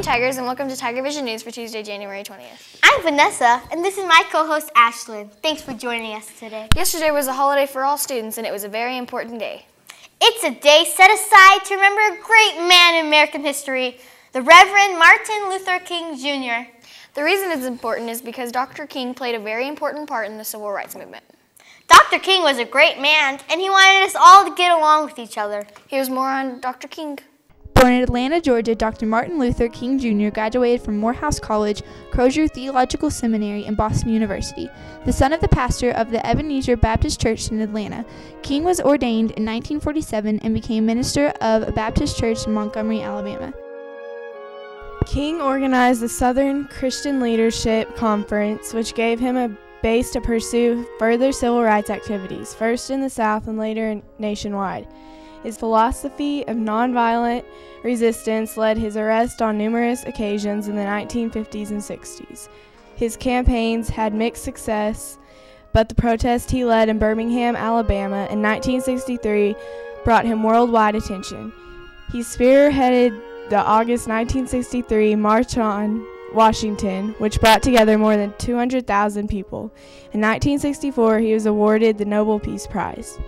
morning, Tigers, and welcome to TigerVision News for Tuesday, January 20th. I'm Vanessa, and this is my co-host, Ashlyn. Thanks for joining us today. Yesterday was a holiday for all students, and it was a very important day. It's a day set aside to remember a great man in American history, the Reverend Martin Luther King, Jr. The reason it's important is because Dr. King played a very important part in the civil rights movement. Dr. King was a great man, and he wanted us all to get along with each other. Here's more on Dr. King. Born in Atlanta, Georgia, Dr. Martin Luther King Jr. graduated from Morehouse College, Crozer Theological Seminary, and Boston University. The son of the pastor of the Ebenezer Baptist Church in Atlanta, King was ordained in 1947 and became minister of a Baptist church in Montgomery, Alabama. King organized the Southern Christian Leadership Conference, which gave him a base to pursue further civil rights activities, first in the South and later nationwide. His philosophy of nonviolent resistance led his arrest on numerous occasions in the 1950s and 60s. His campaigns had mixed success, but the protest he led in Birmingham, Alabama in 1963 brought him worldwide attention. He spearheaded the August 1963 March on Washington, which brought together more than 200,000 people. In 1964, he was awarded the Nobel Peace Prize.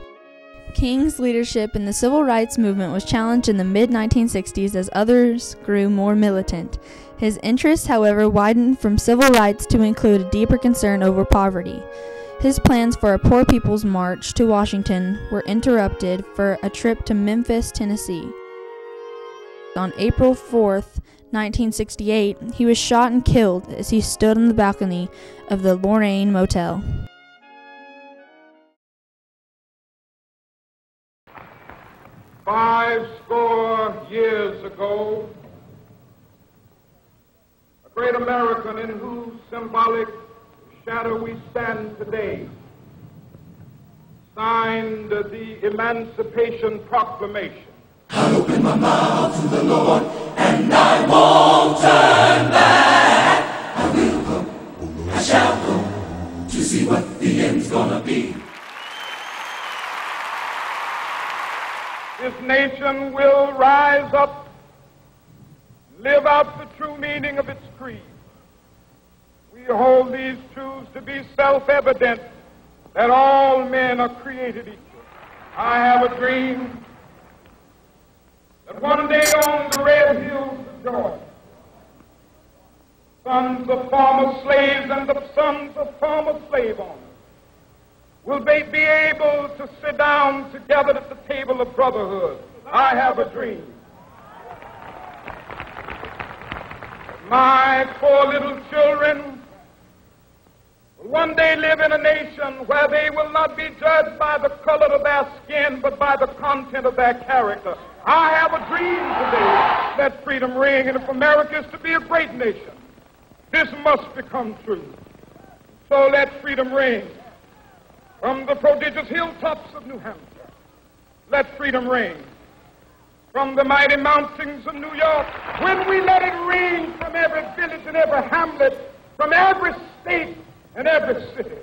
King's leadership in the civil rights movement was challenged in the mid-1960s as others grew more militant. His interests, however, widened from civil rights to include a deeper concern over poverty. His plans for a Poor People's March to Washington were interrupted for a trip to Memphis, Tennessee. On April 4th, 1968, he was shot and killed as he stood on the balcony of the Lorraine Motel. Five score years ago, a great American in whose symbolic shadow we stand today signed the Emancipation Proclamation. I'll open my mouth to the Lord, and I won't turn back. I will go, I shall go, to see what the end's gonna be. This nation will rise up, live out the true meaning of its creed. We hold these truths to be self-evident, that all men are created equal. I have a dream that one day on the red hills of Georgia, sons of former slaves and the sons of former slave owners will be able to sit down together at the table of brotherhood. I have a dream. My poor little children will one day live in a nation where they will not be judged by the color of their skin, but by the content of their character. I have a dream today. Let freedom ring, and if America is to be a great nation, this must become true. So let freedom ring. From the prodigious hilltops of New Hampshire, let freedom ring. From the mighty mountains of New York, when we let it ring from every village and every hamlet, from every state and every city,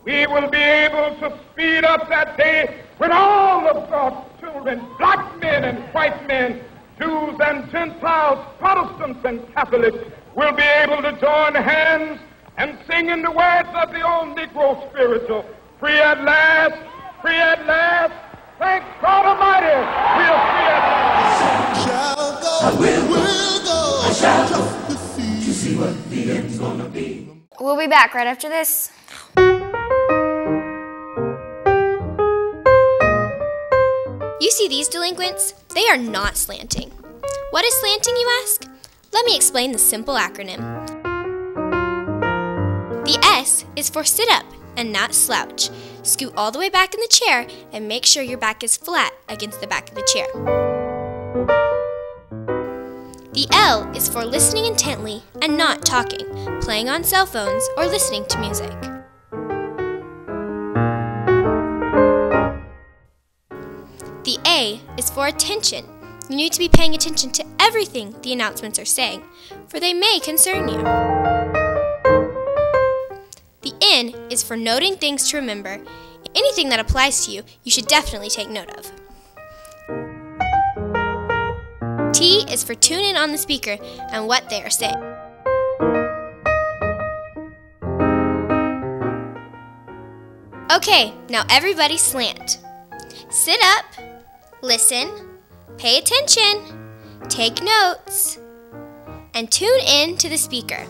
we will be able to speed up that day when all of God's children, black men and white men, Jews and Gentiles, Protestants and Catholics, will be able to join hands and sing in the words of the old Negro spiritual, free at last, thank God Almighty, we're free at last. I will go, I shall go, to see what the end's gonna be. We'll be back right after this. You see these delinquents? They are not slanting. What is slanting, you ask? Let me explain the simple acronym. The S is for sit up and not slouch. Scoot all the way back in the chair and make sure your back is flat against the back of the chair. The L is for listening intently and not talking, playing on cell phones or listening to music. The A is for attention. You need to be paying attention to everything the announcements are saying, for they may concern you. The N is for noting things to remember. Anything that applies to you, you should definitely take note of. T T is for tune in on the speaker and what they are saying. Okay, now everybody slant. Sit up, listen, pay attention, take notes, and tune in to the speaker.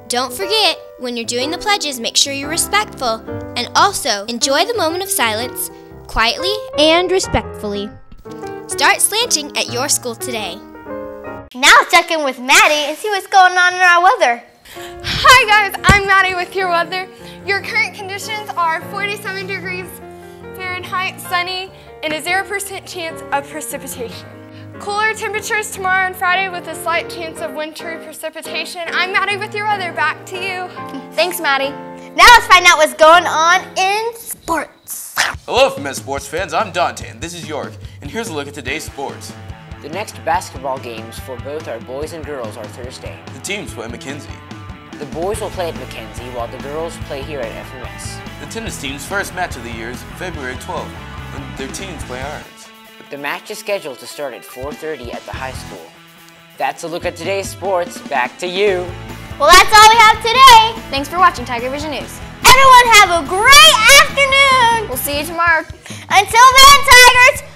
Don't forget, when you're doing the pledges, make sure you're respectful, and also enjoy the moment of silence, quietly And respectfully. Start slanting at your school today. Now let's check in with Maddie and see what's going on in our weather. Hi guys, I'm Maddie with your weather. Your current conditions are 47 degrees Fahrenheit, sunny, and a 0% chance of precipitation. Cooler temperatures tomorrow and Friday with a slight chance of wintry precipitation. I'm Maddie with your weather. Back to you. Thanks, Maddie. Now let's find out what's going on in sports. Hello, FMS sports fans. I'm Dante, and this is York. And here's a look at today's sports. The next basketball games for both our boys and girls are Thursday. The teams play at McKenzie. The boys will play at McKenzie while the girls play here at FMS. The tennis team's first match of the year is February 12th, when their teams play irons. The match is scheduled to start at 4:30 at the high school. That's a look at today's sports. Back to you. Well, that's all we have today. Thanks for watching Tiger Vision News. Everyone have a great afternoon. We'll see you tomorrow. Until then, Tigers,